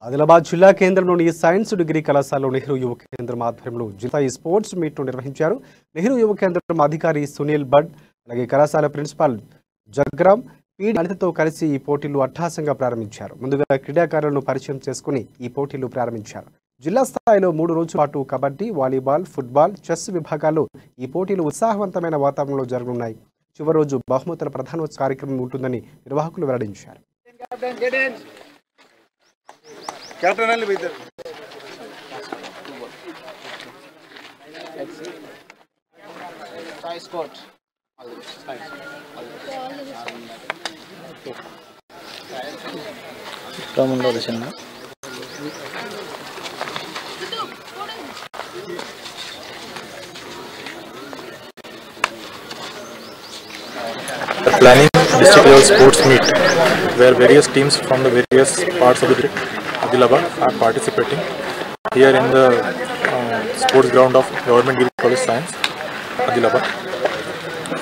ఆదిలాబాద్ జిల్లా కేంద్రంలోని science degree కళాశాలలో నెహ్రూ యువ కేంద్రం ఆధ్వర్యంలో జిల్లా స్పోర్ట్స్ మీట్ నిర్వహించారు. నెహ్రూ యువ కేంద్రం అధికారి సునీల్ బడ్ అలాగే కళాశాల ప్రిన్సిపాల్ జగ్రామ్ పీడి అనితతో కలిసి ఈ పోటీలు అట్టహాసంగా ప్రారంభించారు. ముందుగా క్రీడాకారులను పరిచయం చేసుకుని ఈ పోటీలు ప్రారంభించారు. జిల్లా స్థాయిలో 3 రోజుల పాటు కబడ్డీ, వాలీబాల్, ఫుట్బాల్, చెస్ విభాగాల్లో ఈ పోటీలు ఉత్సాహవంతమైన వాతావరణంలో జరగనున్నాయి. చివరి రోజు బహుమతుల ప్రధానోత్సవ కార్యక్రమం ఉంటుందని నిర్వాహకులు వెల్లడించారు. कैप्टन अली भैया साइज कोट రాముండో దశన planning district level sports meet where various teams from the various parts of the district Adilabad are participating here in the sports ground of Government Degree College Science, Adilabad.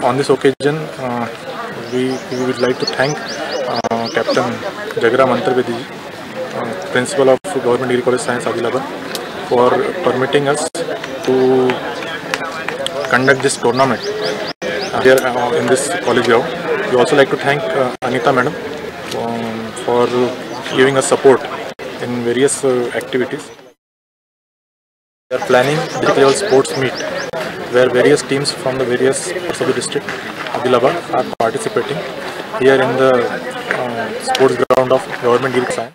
On this occasion, we would like to thank Captain Jagram Antarvedi, Principal of Government Degree College Science, Adilabad, for permitting us to conduct this tournament here in this college ground. We also like to thank Anita Madam for giving us support in various activities. We are planning district level sports meet where various teams from the various parts of the district Adilabad are participating here in the sports ground of Government Degree Science.